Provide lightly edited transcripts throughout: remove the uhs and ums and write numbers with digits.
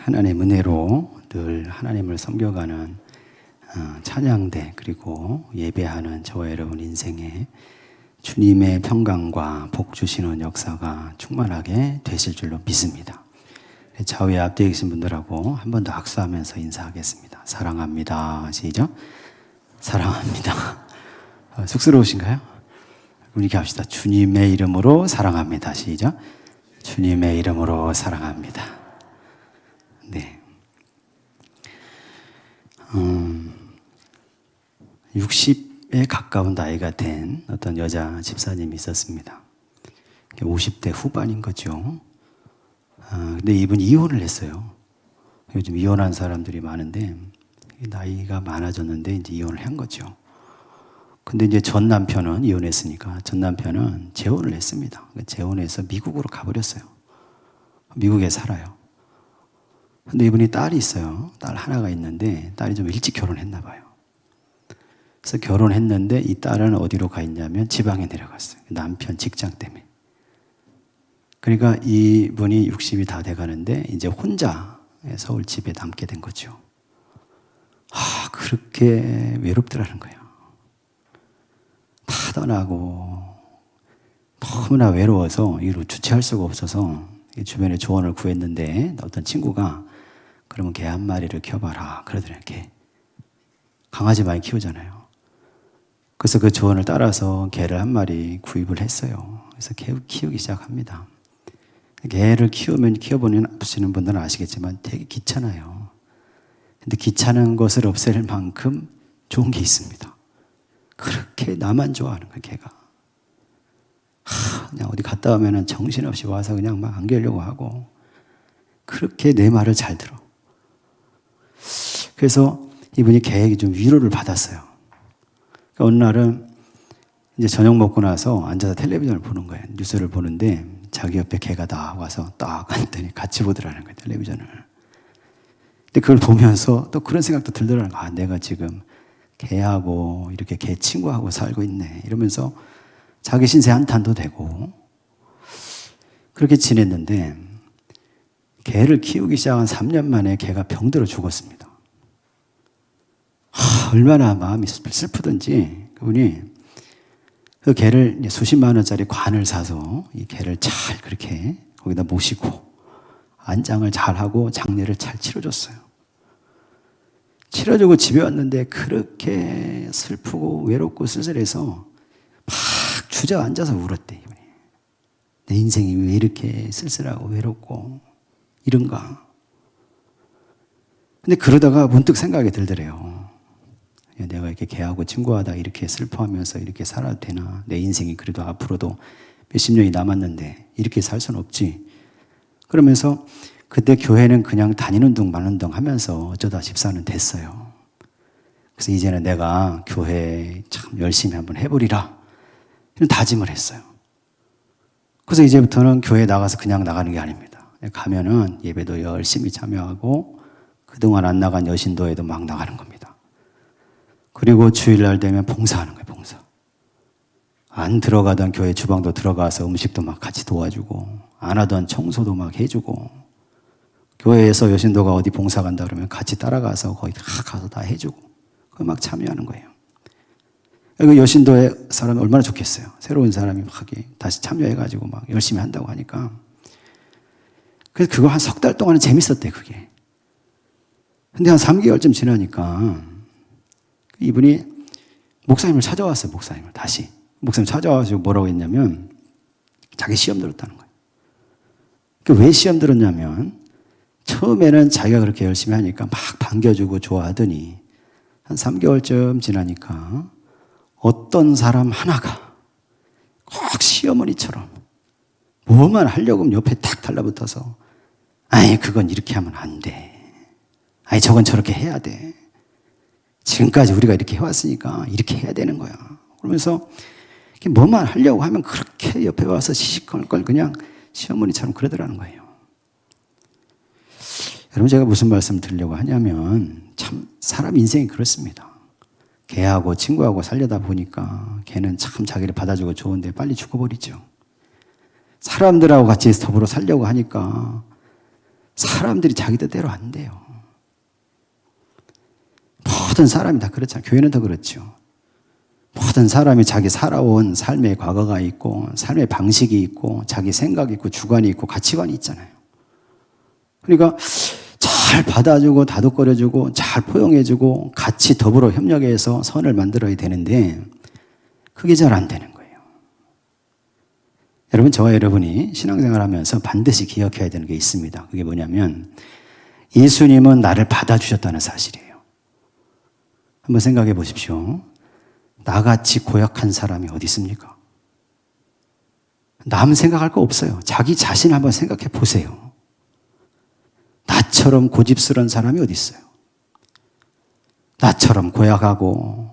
하나님의 은혜로 늘 하나님을 섬겨가는 찬양대 그리고 예배하는 저와 여러분 인생에 주님의 평강과 복 주시는 역사가 충만하게 되실 줄로 믿습니다. 좌우에 앞뒤에 계신 분들하고 한 번 더 악수하면서 인사하겠습니다. 사랑합니다. 시작. 사랑합니다. 쑥스러우신가요? 이렇게 합시다. 주님의 이름으로 사랑합니다. 시작. 주님의 이름으로 사랑합니다. 네. 60에 가까운 나이가 된 어떤 여자 집사님이 있었습니다. 50대 후반인 거죠. 근데 이분이 이혼을 했어요. 요즘 이혼한 사람들이 많은데 나이가 많아졌는데 이제 이혼을 한 거죠. 근데 이제 전 남편은 이혼했으니까 전 남편은 재혼을 했습니다. 재혼해서 미국으로 가버렸어요. 미국에 살아요. 근데 이분이 딸이 있어요. 딸 하나가 있는데 딸이 좀 일찍 결혼했나 봐요. 그래서 결혼했는데 이 딸은 어디로 가 있냐면 지방에 내려갔어요. 남편 직장 때문에. 그러니까 이분이 60이 다 돼가는데 이제 혼자 서울 집에 남게 된 거죠. 그렇게 외롭더라는 거예요. 다 떠나고 너무나 외로워서 이로 주체할 수가 없어서 주변에 조언을 구했는데 어떤 친구가 그러면 개 한 마리를 키워봐라 그러더래요. 개. 강아지 많이 키우잖아요. 그래서 그 조언을 따라서 개를 한 마리 구입을 했어요. 그래서 개 키우기 시작합니다. 개를 키워보시는 분들은 아시겠지만 되게 귀찮아요. 근데 귀찮은 것을 없앨 만큼 좋은 게 있습니다. 그렇게 나만 좋아하는 거야, 개가. 그냥 어디 갔다 오면 정신없이 와서 그냥 막 안기려고 하고, 그렇게 내 말을 잘 들어. 그래서 이분이 개에게 좀 위로를 받았어요. 그러니까 어느 날은 이제 저녁 먹고 나서 앉아서 텔레비전을 보는 거예요. 뉴스를 보는데 자기 옆에 개가 나와서 딱 앉더니 같이 보더라는 거예요, 텔레비전을. 근데 그걸 보면서 또 그런 생각도 들더라는 거예요. 내가 지금 개하고 이렇게 개 친구하고 살고 있네. 이러면서 자기 신세 한탄도 되고 그렇게 지냈는데 개를 키우기 시작한 3년 만에 개가 병들어 죽었습니다. 얼마나 마음이 슬프던지 그분이 그 개를 수십만 원짜리 관을 사서 이 개를 잘 그렇게 거기다 모시고 안장을 잘하고 장례를 잘 치러줬어요. 치러주고 집에 왔는데 그렇게 슬프고 외롭고 쓸쓸해서 막 주저앉아서 울었대. 이분이. 내 인생이 왜 이렇게 쓸쓸하고 외롭고 이런가. 근데 그러다가 문득 생각이 들더래요. 내가 이렇게 개하고 친구하다 이렇게 슬퍼하면서 이렇게 살아도 되나. 내 인생이 그래도 앞으로도 몇십 년이 남았는데 이렇게 살 수는 없지. 그러면서 그때 교회는 그냥 다니는 둥 마는 둥 하면서 어쩌다 집사는 됐어요. 그래서 이제는 내가 교회 참 열심히 한번 해보리라 이런 다짐을 했어요. 그래서 이제부터는 교회에 나가서 그냥 나가는 게 아닙니다. 가면은 예배도 열심히 참여하고 그동안 안 나간 여신도에도 막 나가는 겁니다. 그리고 주일날 되면 봉사하는 거예요, 봉사. 안 들어가던 교회 주방도 들어가서 음식도 막 같이 도와주고 안 하던 청소도 막 해주고 교회에서 여신도가 어디 봉사 간다 그러면 같이 따라가서 거기 다 가서 다 해주고 그거 막 참여하는 거예요. 그 여신도의 사람이 얼마나 좋겠어요. 새로운 사람이 막 다시 참여해가지고 막 열심히 한다고 하니까. 그래서 그거 한 석 달 동안은 재밌었대, 그게. 근데 한 3개월쯤 지나니까 이분이 목사님을 찾아왔어요, 목사님을. 다시. 목사님 찾아와가지고 뭐라고 했냐면 자기 시험 들었다는 거예요. 왜 시험 들었냐면 처음에는 자기가 그렇게 열심히 하니까 막 반겨주고 좋아하더니 한 3개월쯤 지나니까 어떤 사람 하나가 꼭 시어머니처럼 뭐만 하려고 하면 옆에 탁 달라붙어서 아이 그건 이렇게 하면 안 돼. 아이 저건 저렇게 해야 돼. 지금까지 우리가 이렇게 해왔으니까 이렇게 해야 되는 거야. 그러면서 뭐만 하려고 하면 그렇게 옆에 와서 시시콜콜 그냥 시어머니처럼 그러더라는 거예요. 여러분 제가 무슨 말씀 드리려고 하냐면 참 사람 인생이 그렇습니다. 개하고 친구하고 살려다 보니까 개는 참 자기를 받아주고 좋은데 빨리 죽어버리죠. 사람들하고 같이 더불어 살려고 하니까 사람들이 자기 뜻대로 안 돼요. 모든 사람이 다 그렇잖아요. 교회는 더 그렇죠. 모든 사람이 자기 살아온 삶의 과거가 있고 삶의 방식이 있고 자기 생각이 있고 주관이 있고 가치관이 있잖아요. 그러니까 잘 받아주고 다독거려주고 잘 포용해주고 같이 더불어 협력해서 선을 만들어야 되는데 그게 잘 안 되는 거예요. 여러분, 저와 여러분이 신앙생활 하면서 반드시 기억해야 되는 게 있습니다. 그게 뭐냐면 예수님은 나를 받아주셨다는 사실이에요. 한번 생각해 보십시오. 나같이 고약한 사람이 어디 있습니까? 남 생각할 거 없어요. 자기 자신 한번 생각해 보세요. 나처럼 고집스러운 사람이 어디 있어요? 나처럼 고약하고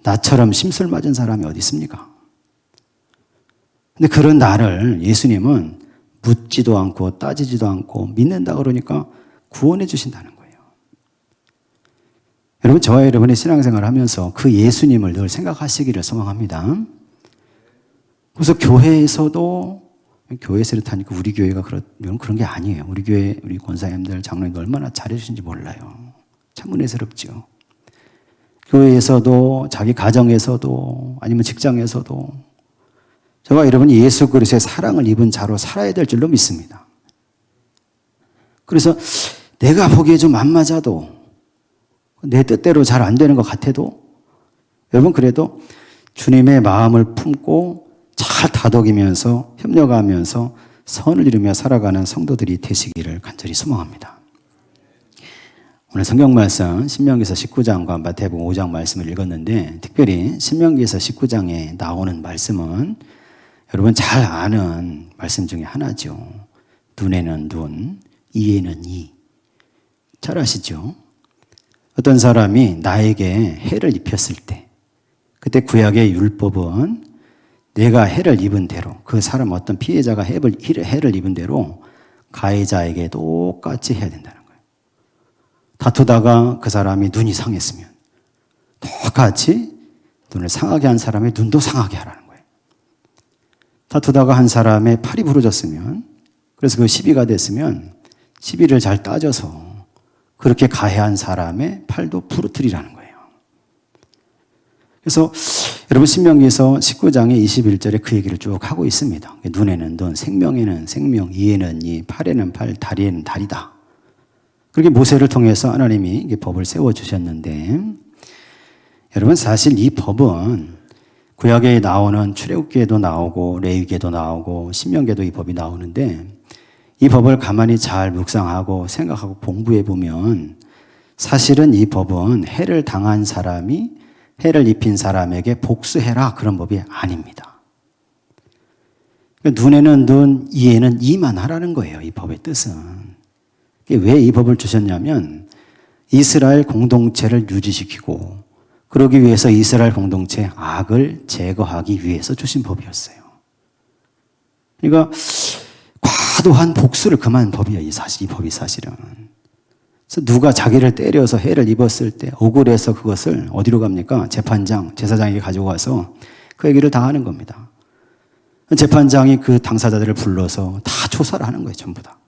나처럼 심술 맞은 사람이 어디 있습니까? 근데 그런 나를 예수님은 묻지도 않고 따지지도 않고 믿는다 그러니까 구원해 주신다는 거예요. 여러분, 저와 여러분의 신앙생활을 하면서 그 예수님을 늘 생각하시기를 소망합니다. 그래서 교회에서도 이렇다니까 우리 교회가 그런 게 아니에요. 우리 교회, 우리 권사님들, 장로님들 얼마나 잘해주신지 몰라요. 참 은혜스럽죠. 교회에서도, 자기 가정에서도, 아니면 직장에서도 저와 여러분이 예수 그리스도의 사랑을 입은 자로 살아야 될 줄로 믿습니다. 그래서 내가 보기에 좀 안 맞아도 내 뜻대로 잘 안 되는 것 같아도 여러분, 그래도 주님의 마음을 품고 잘 다독이면서 협력하면서 선을 이루며 살아가는 성도들이 되시기를 간절히 소망합니다. 오늘 성경 말씀 신명기서 19장과 마태복음 5장 말씀을 읽었는데 특별히 신명기서 19장에 나오는 말씀은 여러분 잘 아는 말씀 중에 하나죠. 눈에는 눈, 이에는 이. 잘 아시죠? 어떤 사람이 나에게 해를 입혔을 때 그때 구약의 율법은 내가 해를 입은 대로 그 사람 어떤 피해자가 해를 입은 대로 가해자에게 똑같이 해야 된다는 거예요. 다투다가 그 사람이 눈이 상했으면 똑같이 눈을 상하게 한 사람의 눈도 상하게 하라는 거예요. 다투다가 한 사람의 팔이 부러졌으면 그래서 그 시비가 됐으면 시비를 잘 따져서 그렇게 가해한 사람의 팔도 부러뜨리라는 거예요. 그래서 여러분 신명기서 19장의 21절에 그 얘기를 쭉 하고 있습니다. 눈에는 눈, 생명에는 생명, 이에는 이, 팔에는 팔, 다리에는 다리다. 그렇게 모세를 통해서 하나님이 법을 세워주셨는데 여러분 사실 이 법은 구약에 나오는 출애굽기에도 나오고 레위기에도 나오고 신명기에도 이 법이 나오는데 이 법을 가만히 잘 묵상하고 생각하고 공부해 보면 사실은 이 법은 해를 당한 사람이 해를 입힌 사람에게 복수해라 그런 법이 아닙니다. 눈에는 눈, 이에는 이만 하라는 거예요. 이 법의 뜻은. 왜 이 법을 주셨냐면 이스라엘 공동체를 유지시키고 그러기 위해서 이스라엘 공동체의 악을 제거하기 위해서 주신 법이었어요. 그러니까 과도한 복수를 금한 법이에요. 이 법이 사실은. 그래서 누가 자기를 때려서 해를 입었을 때 억울해서 그것을 어디로 갑니까? 재판장, 제사장에게 가지고 가서 그 얘기를 다 하는 겁니다. 재판장이 그 당사자들을 불러서 다 조사를 하는 거예요. 전부 다.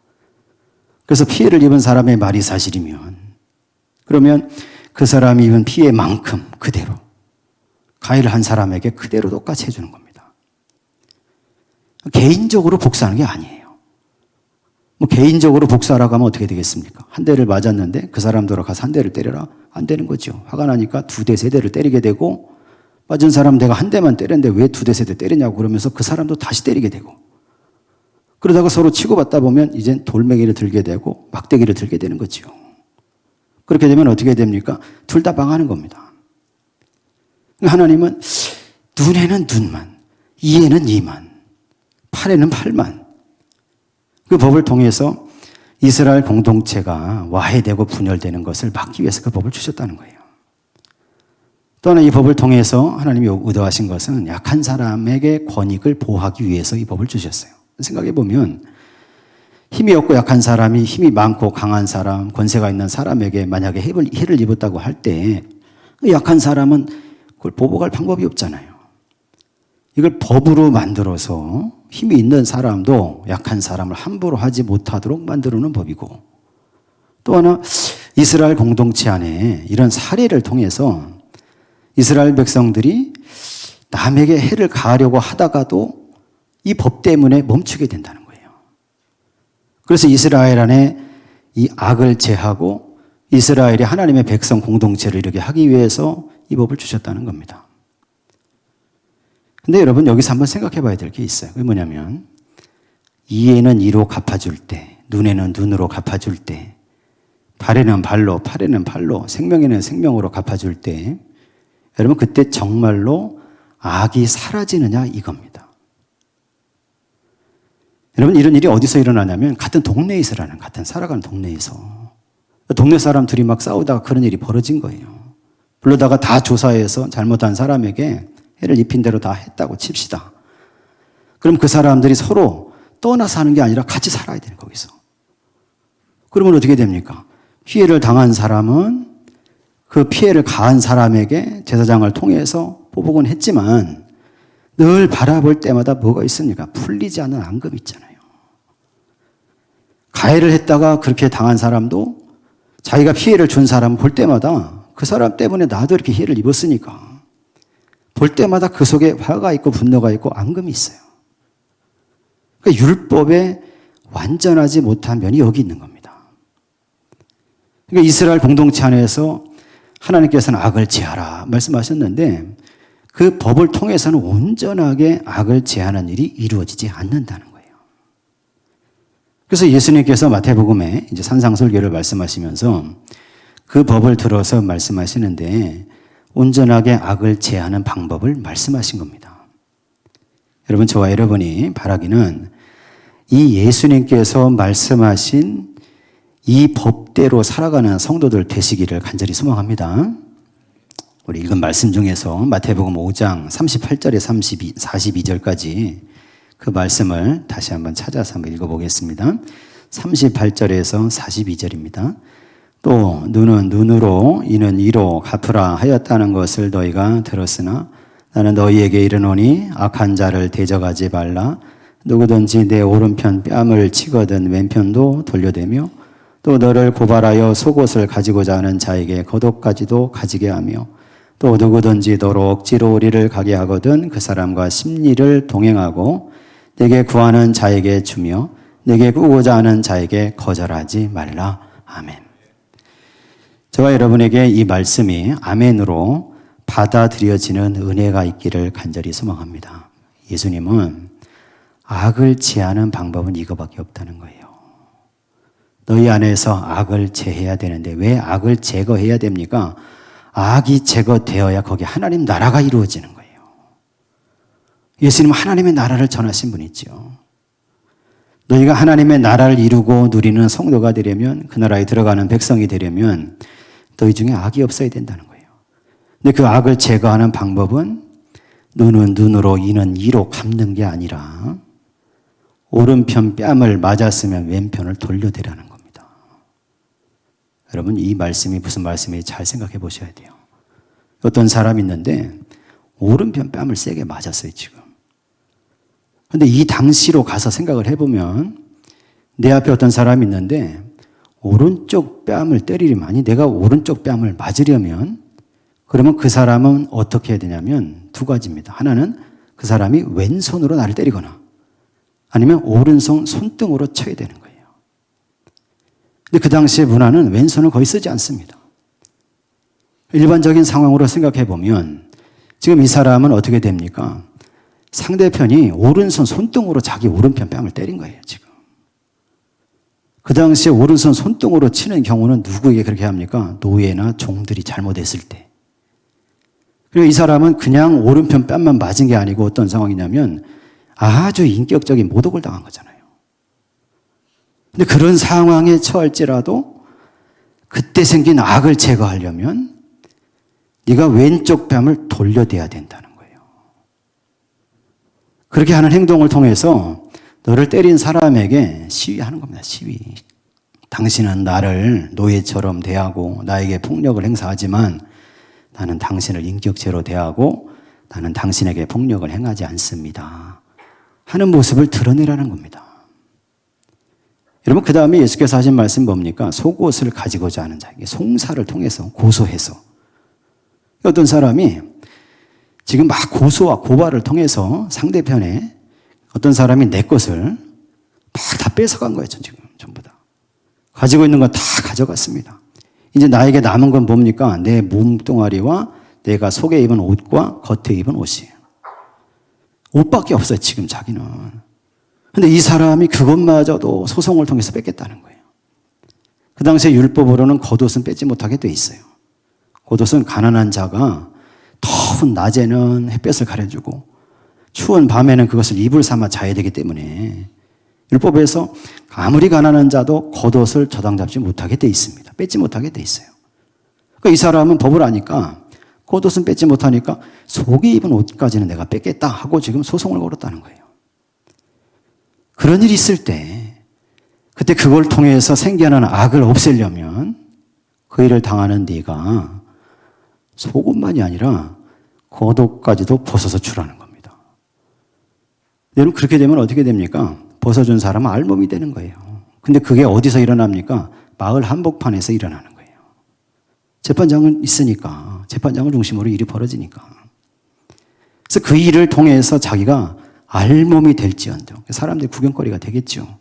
그래서 피해를 입은 사람의 말이 사실이면 그러면 그 사람이 입은 피해만큼 그대로 가해를 한 사람에게 그대로 똑같이 해주는 겁니다. 개인적으로 복수하는 게 아니에요. 개인적으로 복수하라고 하면 어떻게 되겠습니까? 한 대를 맞았는데 그 사람 돌아가서 한 대를 때려라? 안 되는 거죠. 화가 나니까 두 대, 세 대를 때리게 되고 맞은 사람 내가 한 대만 때렸는데 왜 두 대, 세 대 때리냐고 그러면서 그 사람도 다시 때리게 되고 그러다가 서로 치고받다 보면 이젠 돌멩이를 들게 되고 막대기를 들게 되는 거죠. 그렇게 되면 어떻게 됩니까? 둘 다 망하는 겁니다. 하나님은 눈에는 눈만, 이에는 이만, 팔에는 팔만 그 법을 통해서 이스라엘 공동체가 와해되고 분열되는 것을 막기 위해서 그 법을 주셨다는 거예요. 또 하나 이 법을 통해서 하나님이 의도하신 것은 약한 사람에게 권익을 보호하기 위해서 이 법을 주셨어요. 생각해 보면 힘이 없고 약한 사람이 힘이 많고 강한 사람, 권세가 있는 사람에게 만약에 해를 입었다고 할 때 약한 사람은 그걸 보복할 방법이 없잖아요. 이걸 법으로 만들어서 힘이 있는 사람도 약한 사람을 함부로 하지 못하도록 만들어놓은 법이고, 또 하나 이스라엘 공동체 안에 이런 사례를 통해서 이스라엘 백성들이 남에게 해를 가하려고 하다가도 이 법 때문에 멈추게 된다는 거예요. 그래서 이스라엘 안에 이 악을 제하고 이스라엘이 하나님의 백성 공동체를 이루게 하기 위해서 이 법을 주셨다는 겁니다. 근데 여러분, 여기서 한번 생각해 봐야 될 게 있어요. 그게 뭐냐면, 이에는 이로 갚아줄 때, 눈에는 눈으로 갚아줄 때, 발에는 발로, 팔에는 팔로, 생명에는 생명으로 갚아줄 때, 여러분, 그때 정말로 악이 사라지느냐 이겁니다. 여러분, 이런 일이 어디서 일어나냐면 같은 동네에서 일어나는, 같은 살아가는 동네에서 동네 사람 둘이 막 싸우다가 그런 일이 벌어진 거예요. 불러다가 다 조사해서 잘못한 사람에게 해를 입힌 대로 다 했다고 칩시다. 그럼 그 사람들이 서로 떠나 사는 게 아니라 같이 살아야 돼요, 거기서. 그러면 어떻게 됩니까? 피해를 당한 사람은 그 피해를 가한 사람에게 제사장을 통해서 보복은 했지만 늘 바라볼 때마다 뭐가 있습니까? 풀리지 않는 앙금이 있잖아요. 가해를 했다가 그렇게 당한 사람도 자기가 피해를 준 사람 볼 때마다 그 사람 때문에 나도 이렇게 피해를 입었으니까 볼 때마다 그 속에 화가 있고 분노가 있고 앙금이 있어요. 그러니까 율법에 완전하지 못한 면이 여기 있는 겁니다. 그러니까 이스라엘 공동체 안에서 하나님께서는 악을 제하라 말씀하셨는데 그 법을 통해서는 온전하게 악을 제하는 일이 이루어지지 않는다는 거예요. 그래서 예수님께서 마태복음에 이제 산상설교를 말씀하시면서 그 법을 들어서 말씀하시는데 온전하게 악을 제하는 방법을 말씀하신 겁니다. 여러분, 저와 여러분이 바라기는 이 예수님께서 말씀하신 이 법대로 살아가는 성도들 되시기를 간절히 소망합니다. 우리 읽은 말씀 중에서 마태복음 5장 38절에 42절까지 그 말씀을 다시 한번 찾아서 한번 읽어보겠습니다. 38절에서 42절입니다. 또 눈은 눈으로 이는 이로 갚으라 하였다는 것을 너희가 들었으나 나는 너희에게 이르노니 악한 자를 대적하지 말라. 누구든지 내 오른편 뺨을 치거든 왼편도 돌려대며 또 너를 고발하여 속옷을 가지고자 하는 자에게 겉옷까지도 가지게 하며 또 누구든지 너로 억지로 우리를 가게 하거든 그 사람과 심리를 동행하고 내게 구하는 자에게 주며 내게 구고자 하는 자에게 거절하지 말라. 아멘. 저와 여러분에게 이 말씀이 아멘으로 받아들여지는 은혜가 있기를 간절히 소망합니다. 예수님은 악을 제하는 방법은 이거밖에 없다는 거예요. 너희 안에서 악을 제해야 되는데 왜 악을 제거해야 됩니까? 악이 제거되어야 거기 하나님 나라가 이루어지는 거예요. 예수님은 하나님의 나라를 전하신 분이죠. 너희가 하나님의 나라를 이루고 누리는 성도가 되려면, 그 나라에 들어가는 백성이 되려면 너희 중에 악이 없어야 된다는 거예요. 근데 그 악을 제거하는 방법은 눈은 눈으로 이는 이로 갚는 게 아니라 오른편 뺨을 맞았으면 왼편을 돌려대라는 겁니다. 여러분, 이 말씀이 무슨 말씀인지 잘 생각해 보셔야 돼요. 어떤 사람이 있는데 오른편 뺨을 세게 맞았어요, 지금. 근데 이 당시로 가서 생각을 해보면 내 앞에 어떤 사람이 있는데 오른쪽 뺨을 때리려면, 내가 오른쪽 뺨을 맞으려면 그러면 그 사람은 어떻게 해야 되냐면 두 가지입니다. 하나는 그 사람이 왼손으로 나를 때리거나 아니면 오른손 손등으로 쳐야 되는 거예요. 근데 그 당시의 문화는 왼손을 거의 쓰지 않습니다. 일반적인 상황으로 생각해 보면 지금 이 사람은 어떻게 됩니까? 상대편이 오른손 손등으로 자기 오른편 뺨을 때린 거예요, 지금. 그 당시에 오른손 손등으로 치는 경우는 누구에게 그렇게 합니까? 노예나 종들이 잘못했을 때. 그리고 이 사람은 그냥 오른편 뺨만 맞은 게 아니고 어떤 상황이냐면 아주 인격적인 모독을 당한 거잖아요. 근데 그런 상황에 처할지라도 그때 생긴 악을 제거하려면 네가 왼쪽 뺨을 돌려대야 된다는 거예요. 그렇게 하는 행동을 통해서 너를 때린 사람에게 시위하는 겁니다. 시위. 당신은 나를 노예처럼 대하고 나에게 폭력을 행사하지만 나는 당신을 인격체로 대하고 나는 당신에게 폭력을 행하지 않습니다. 하는 모습을 드러내라는 겁니다. 여러분, 그 다음에 예수께서 하신 말씀 뭡니까? 속옷을 가지고자 하는 자에게 송사를 통해서 고소해서. 어떤 사람이 지금 막 고소와 고발을 통해서 상대편에 어떤 사람이 내 것을 막 다 뺏어간 거예요. 지금 전부 다. 가지고 있는 건 다 가져갔습니다. 이제 나에게 남은 건 뭡니까? 내 몸뚱아리와 내가 속에 입은 옷과 겉에 입은 옷이에요. 옷밖에 없어요, 지금 자기는. 근데 이 사람이 그것마저도 소송을 통해서 뺏겠다는 거예요. 그 당시에 율법으로는 겉옷은 뺏지 못하게 돼 있어요. 겉옷은 가난한 자가 더운 낮에는 햇볕을 가려주고 추운 밤에는 그것을 이불 삼아 자야 되기 때문에 율법에서 아무리 가난한 자도 겉옷을 저당 잡지 못하게 돼 있습니다. 뺏지 못하게 돼 있어요. 그러니까 이 사람은 법을 아니까 겉옷은 뺏지 못하니까 속에 입은 옷까지는 내가 뺏겠다 하고 지금 소송을 걸었다는 거예요. 그런 일이 있을 때 그때 그걸 통해서 생겨나는 악을 없애려면 그 일을 당하는 네가 속옷만이 아니라 겉옷까지도 벗어서 주라는 겁니다. 여러분, 그렇게 되면 어떻게 됩니까? 벗어준 사람은 알몸이 되는 거예요. 근데 그게 어디서 일어납니까? 마을 한복판에서 일어나는 거예요. 재판장은 있으니까, 재판장을 중심으로 일이 벌어지니까. 그래서 그 일을 통해서 자기가 알몸이 될지언정 사람들이 구경거리가 되겠죠.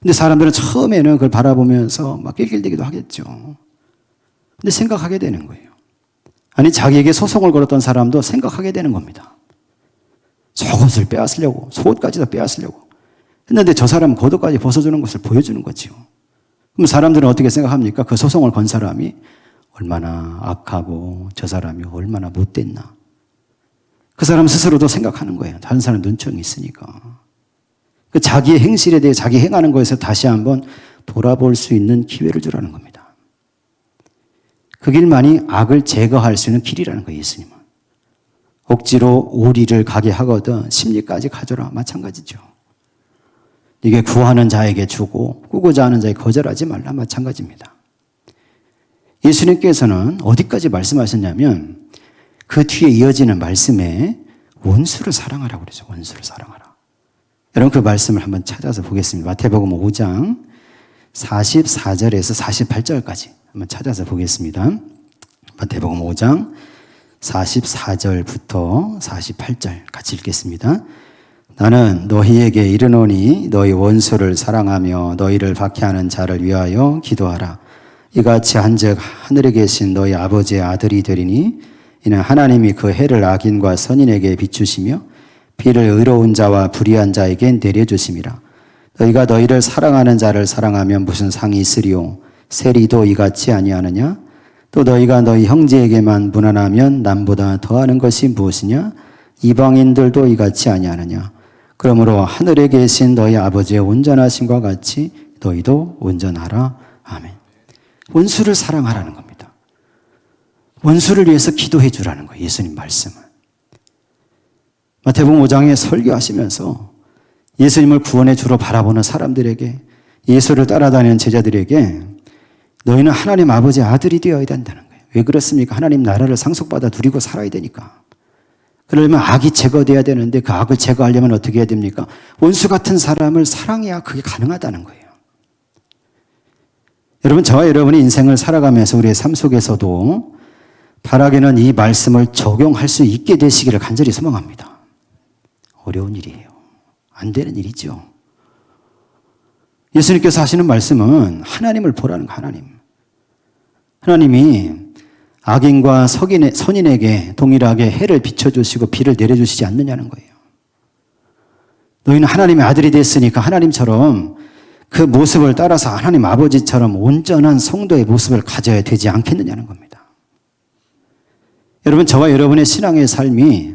근데 사람들은 처음에는 그걸 바라보면서 막 낄낄대기도 하겠죠. 근데 생각하게 되는 거예요. 아니, 자기에게 소송을 걸었던 사람도 생각하게 되는 겁니다. 속옷을 빼앗으려고, 속옷까지도 빼앗으려고 했는데 저 사람은 겉옷까지 벗어주는 것을 보여주는 거죠. 그럼 사람들은 어떻게 생각합니까? 그 소송을 건 사람이 얼마나 악하고 저 사람이 얼마나 못됐나. 그 사람 스스로도 생각하는 거예요. 다른 사람 눈총이 있으니까. 그 자기의 행실에 대해 자기 행하는 것에서 다시 한번 돌아볼 수 있는 기회를 주라는 겁니다. 그 길만이 악을 제거할 수 있는 길이라는 거예요, 예수님은. 억지로 오리를 가게 하거든 심리까지 가져라, 마찬가지죠. 이게 구하는 자에게 주고 꾸고자 하는 자에게 거절하지 말라, 마찬가지입니다. 예수님께서는 어디까지 말씀하셨냐면 그 뒤에 이어지는 말씀에 원수를 사랑하라고 그러죠. 원수를 사랑하라. 여러분, 그 말씀을 한번 찾아서 보겠습니다. 마태복음 5장 44절에서 48절까지 한번 찾아서 보겠습니다. 마태복음 5장 44절부터 48절 같이 읽겠습니다. 나는 너희에게 이르노니 너희 원수를 사랑하며 너희를 박해하는 자를 위하여 기도하라. 이같이 한즉 하늘에 계신 너희 아버지의 아들이 되리니 이는 하나님이 그 해를 악인과 선인에게 비추시며 비를 의로운 자와 불의한 자에게 내려주심이라. 너희가 너희를 사랑하는 자를 사랑하면 무슨 상이 있으리요? 세리도 이같이 아니하느냐? 또 너희가 너희 형제에게만 무난하면 남보다 더하는 것이 무엇이냐? 이방인들도 이같이 아니하느냐? 그러므로 하늘에 계신 너희 아버지의 온전하심과 같이 너희도 온전하라. 아멘. 원수를 사랑하라는 겁니다. 원수를 위해서 기도해 주라는 거예요, 예수님 말씀은. 마태복음 5장에 설교하시면서 예수님을 구원의 주로 바라보는 사람들에게, 예수를 따라다니는 제자들에게 너희는 하나님 아버지의 아들이 되어야 된다는 거예요. 왜 그렇습니까? 하나님 나라를 상속받아 누리고 살아야 되니까. 그러려면 악이 제거돼야 되는데 그 악을 제거하려면 어떻게 해야 됩니까? 원수 같은 사람을 사랑해야 그게 가능하다는 거예요. 여러분, 저와 여러분의 인생을 살아가면서 우리의 삶 속에서도 바라기는 이 말씀을 적용할 수 있게 되시기를 간절히 소망합니다. 어려운 일이에요. 안 되는 일이죠. 예수님께서 하시는 말씀은 하나님을 보라는 거, 하나님. 하나님이 악인과 선인에게 동일하게 해를 비춰주시고 비를 내려주시지 않느냐는 거예요. 너희는 하나님의 아들이 됐으니까 하나님처럼 그 모습을 따라서 하나님 아버지처럼 온전한 성도의 모습을 가져야 되지 않겠느냐는 겁니다. 여러분, 저와 여러분의 신앙의 삶이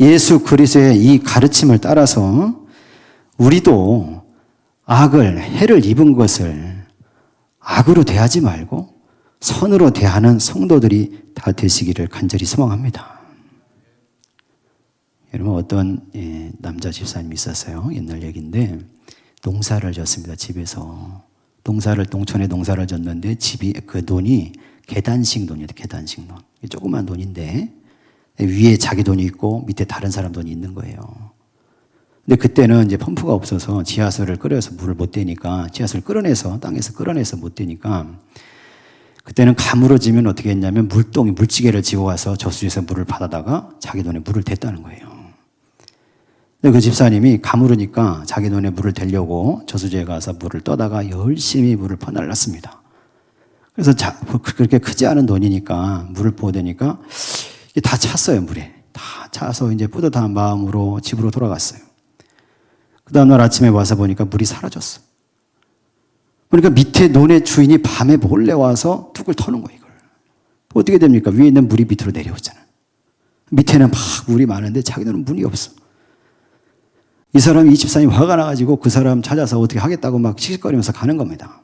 예수 그리스도의 이 가르침을 따라서 우리도 악을, 해를 입은 것을 악으로 대하지 말고 선으로 대하는 성도들이 다 되시기를 간절히 소망합니다. 여러분, 어떤 남자 집사님이 있었어요. 옛날 얘기인데 농사를 졌습니다. 집에서 농촌에 농사를 졌는데 집이 그 돈이 계단식 돈이에요. 계단식 돈. 조그만 돈인데 위에 자기 돈이 있고 밑에 다른 사람 돈이 있는 거예요. 근데 그때는 이제 펌프가 없어서 지하수를 끓여서 물을 못 대니까, 지하수를 끌어내서, 땅에서 끌어내서 못 대니까, 그때는 가물어지면 어떻게 했냐면 물찌개를 지고 와서 저수지에서 물을 받아다가 자기 돈에 물을 댔다는 거예요. 근데 그 집사님이 가물으니까 자기 돈에 물을 대려고 저수지에 가서 물을 떠다가 열심히 물을 퍼날랐습니다. 그래서 그렇게 크지 않은 돈이니까 물을 부어대니까 다 찼어요, 물에. 다 차서 이제 뿌듯한 마음으로 집으로 돌아갔어요. 그 다음날 아침에 와서 보니까 물이 사라졌어. 그러니까 밑에 논의 주인이 밤에 몰래 와서 뚝을 터는 거예요, 이걸. 어떻게 됩니까? 위에 있는 물이 밑으로 내려오잖아. 밑에는 막 물이 많은데 자기는 물이 없어. 이 사람이, 이 집사님이 화가 나가지고 그 사람 찾아서 어떻게 하겠다고 막 씩씩거리면서 가는 겁니다.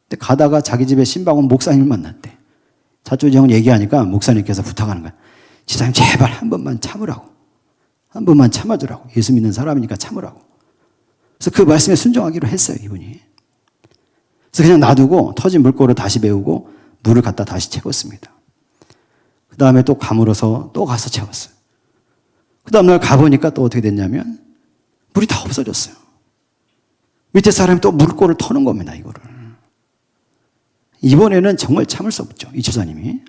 근데 가다가 자기 집에 신방원 목사님을 만났대. 자초지종을 얘기하니까 목사님께서 부탁하는 거야. 집사님 제발 한 번만 참으라고. 한 번만 참아주라고. 예수 믿는 사람이니까 참으라고. 그래서 그 말씀에 순종하기로 했어요, 이분이. 그래서 그냥 놔두고 터진 물고를 다시 메우고 물을 갖다 다시 채웠습니다. 그 다음에 또 가물어서 또 가서 채웠어요. 그 다음날 가보니까 또 어떻게 됐냐면 물이 다 없어졌어요. 밑에 사람이 또 물고를 터는 겁니다, 이거를. 이번에는 정말 참을 수 없죠, 이 집사님이.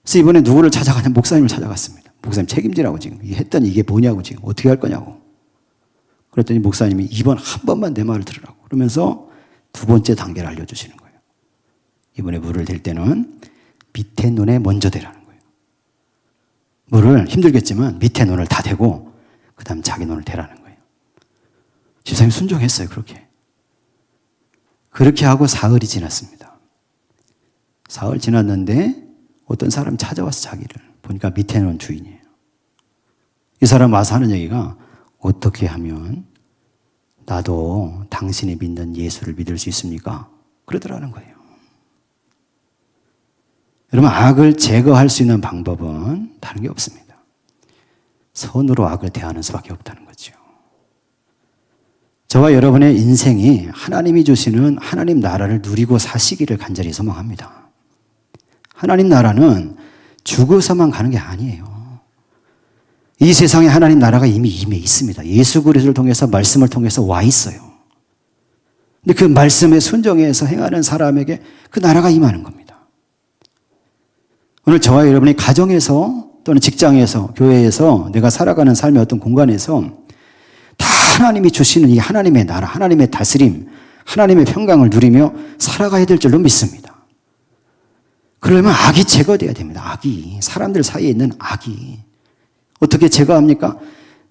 그래서 이번에 누구를 찾아가냐, 목사님을 찾아갔습니다. 목사님 책임지라고 지금. 했더니 이게 뭐냐고 지금. 어떻게 할 거냐고. 그랬더니 목사님이 이번 한 번만 내 말을 들으라고. 그러면서 두 번째 단계를 알려주시는 거예요. 이번에 물을 댈 때는 밑에 논에 먼저 대라는 거예요. 물을 힘들겠지만 밑에 논을 다 대고 그 다음 자기 논을 대라는 거예요. 집사님 순종했어요, 그렇게. 그렇게 하고 사흘이 지났습니다. 사흘 지났는데 어떤 사람이 찾아와서 자기를 보니까 밑에 논 주인이에요. 이 사람 와서 하는 얘기가 어떻게 하면 나도 당신이 믿는 예수를 믿을 수 있습니까? 그러더라는 거예요. 여러분, 악을 제거할 수 있는 방법은 다른 게 없습니다. 선으로 악을 대하는 수밖에 없다는 거죠. 저와 여러분의 인생이 하나님이 주시는 하나님 나라를 누리고 사시기를 간절히 소망합니다. 하나님 나라는 죽어서만 가는 게 아니에요. 이 세상에 하나님 나라가 이미 임해 있습니다. 예수 그리스도를 통해서, 말씀을 통해서 와 있어요. 근데 그 말씀에 순종해서 행하는 사람에게 그 나라가 임하는 겁니다. 오늘 저와 여러분이 가정에서 또는 직장에서, 교회에서, 내가 살아가는 삶의 어떤 공간에서 다 하나님이 주시는 이 하나님의 나라, 하나님의 다스림, 하나님의 평강을 누리며 살아가야 될 줄로 믿습니다. 그러려면 악이 제거돼야 됩니다. 악이. 사람들 사이에 있는 악이. 어떻게 제거합니까?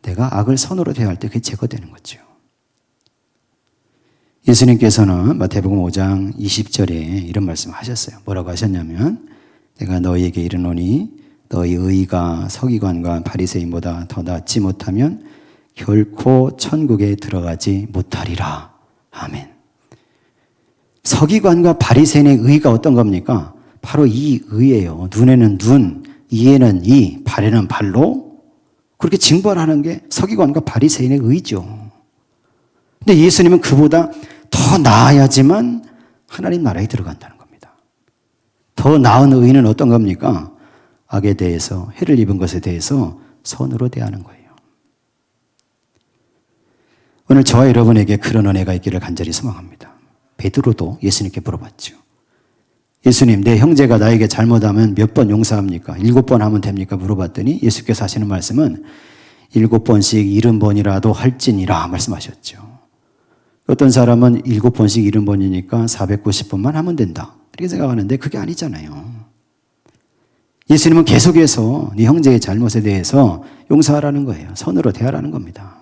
내가 악을 선으로 대할 때 그게 제거되는 거죠. 예수님께서는 마태복음 5장 20절에 이런 말씀을 하셨어요. 뭐라고 하셨냐면 내가 너희에게 이르노니 너희 의가 서기관과 바리새인보다 더 낫지 못하면 결코 천국에 들어가지 못하리라. 아멘. 서기관과 바리새인의 의가 어떤 겁니까? 바로 이 의예요. 눈에는 눈, 이에는 이, 발에는 발로 그렇게 징벌하는 게 서기관과 바리새인의 의죠. 근데 예수님은 그보다 더 나아야지만 하나님 나라에 들어간다는 겁니다. 더 나은 의는 어떤 겁니까? 악에 대해서, 해를 입은 것에 대해서 선으로 대하는 거예요. 오늘 저와 여러분에게 그런 은혜가 있기를 간절히 소망합니다. 베드로도 예수님께 물어봤죠. 예수님, 내 형제가 나에게 잘못하면 몇 번 용서합니까? 7번 하면 됩니까? 물어봤더니 예수께서 하시는 말씀은 7번씩 70번이라도 할지니라 말씀하셨죠. 어떤 사람은 7번씩 70번이니까 490번만 하면 된다. 이렇게 생각하는데 그게 아니잖아요. 예수님은 계속해서 네 형제의 잘못에 대해서 용서하라는 거예요. 선으로 대하라는 겁니다.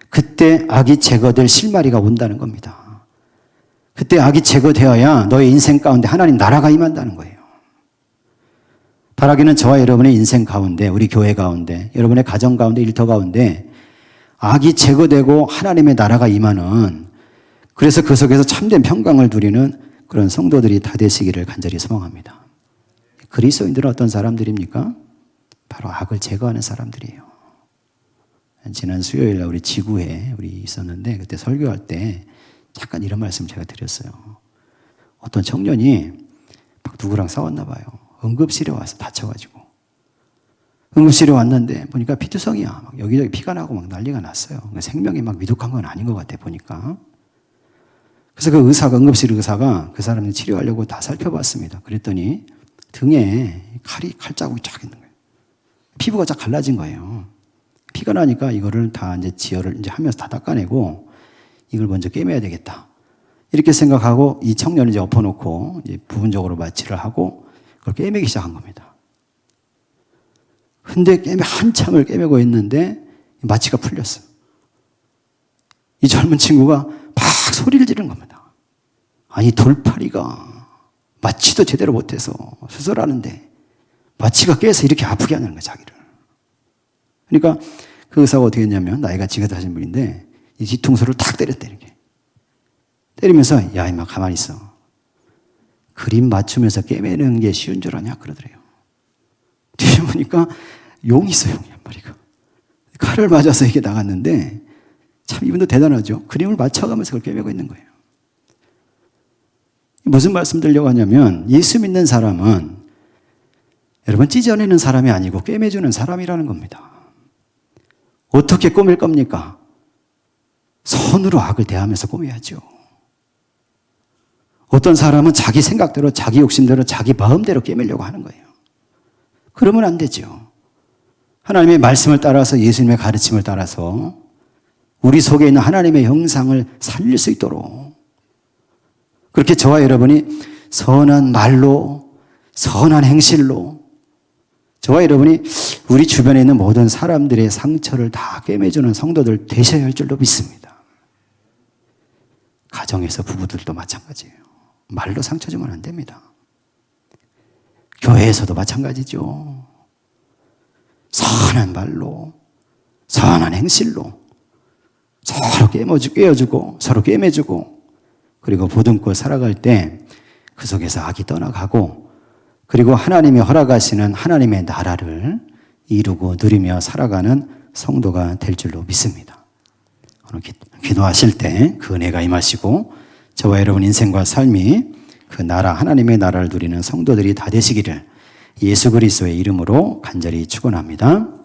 그때 악이 제거될 실마리가 온다는 겁니다. 그때 악이 제거되어야 너의 인생 가운데 하나님 나라가 임한다는 거예요. 바라기는 저와 여러분의 인생 가운데, 우리 교회 가운데, 여러분의 가정 가운데, 일터 가운데 악이 제거되고 하나님의 나라가 임하는, 그래서 그 속에서 참된 평강을 누리는 그런 성도들이 다 되시기를 간절히 소망합니다. 그리스도인들은 어떤 사람들입니까? 바로 악을 제거하는 사람들이에요. 지난 수요일 날 우리 지구에 우리 있었는데 그때 설교할 때 잠깐 이런 말씀 제가 드렸어요. 어떤 청년이 막 누구랑 싸웠나 봐요. 응급실에 와서 다쳐가지고. 응급실에 왔는데 보니까 피투성이야. 막 여기저기 피가 나고 막 난리가 났어요. 생명이 막 위독한 건 아닌 것 같아 보니까. 그래서 그 의사가, 응급실 의사가 그 사람을 치료하려고 다 살펴봤습니다. 그랬더니 등에 칼자국이 쫙 있는 거예요. 피부가 쫙 갈라진 거예요. 피가 나니까 이거를 다 이제 지혈을 이제 하면서 다 닦아내고 이걸 먼저 꿰매야 되겠다. 이렇게 생각하고 이 청년을 이제 엎어놓고 이제 부분적으로 마취를 하고 그걸 꿰매기 시작한 겁니다. 근데 한참을 꿰매고 있는데 마취가 풀렸어요. 이 젊은 친구가 막 소리를 지르는 겁니다. 아니 돌팔이가 마취도 제대로 못해서 수술하는데 마취가 깨서 이렇게 아프게 하는 거야 자기를. 그러니까 그 의사가 어떻게 했냐면 나이가 지긋하신 분인데 이 뒤통수를 탁 때렸대 이렇게. 때리면서 야 임마 가만히 있어. 그림 맞추면서 꿰매는 게 쉬운 줄 아냐 그러더래요. 뒤에 보니까 용이 있어요, 용이 한 마리가. 칼을 맞아서 이게 나갔는데 참 이분도 대단하죠. 그림을 맞춰가면서 그걸 꿰매고 있는 거예요. 무슨 말씀 드리려고 하냐면 예수 믿는 사람은 여러분 찢어내는 사람이 아니고 꿰매주는 사람이라는 겁니다. 어떻게 꿰맬 겁니까? 선으로 악을 대하면서 꿰매야죠. 어떤 사람은 자기 생각대로 자기 욕심대로 자기 마음대로 꿰매려고 하는 거예요. 그러면 안 되죠. 하나님의 말씀을 따라서 예수님의 가르침을 따라서 우리 속에 있는 하나님의 형상을 살릴 수 있도록 그렇게 저와 여러분이 선한 말로 선한 행실로 저와 여러분이 우리 주변에 있는 모든 사람들의 상처를 다 꿰매주는 성도들 되셔야 할 줄로 믿습니다. 가정에서 부부들도 마찬가지예요. 말로 상처 주면 안 됩니다. 교회에서도 마찬가지죠. 선한 말로, 선한 행실로 서로 꿰어주고 서로 꿰매주고 그리고 보듬고 살아갈 때 그 속에서 악이 떠나가고 그리고 하나님이 허락하시는 하나님의 나라를 이루고 누리며 살아가는 성도가 될 줄로 믿습니다. 오늘 기도하실 때 그 은혜가 임하시고 저와 여러분 인생과 삶이 그 나라 하나님의 나라를 누리는 성도들이 다 되시기를 예수 그리스도의 이름으로 간절히 축원합니다.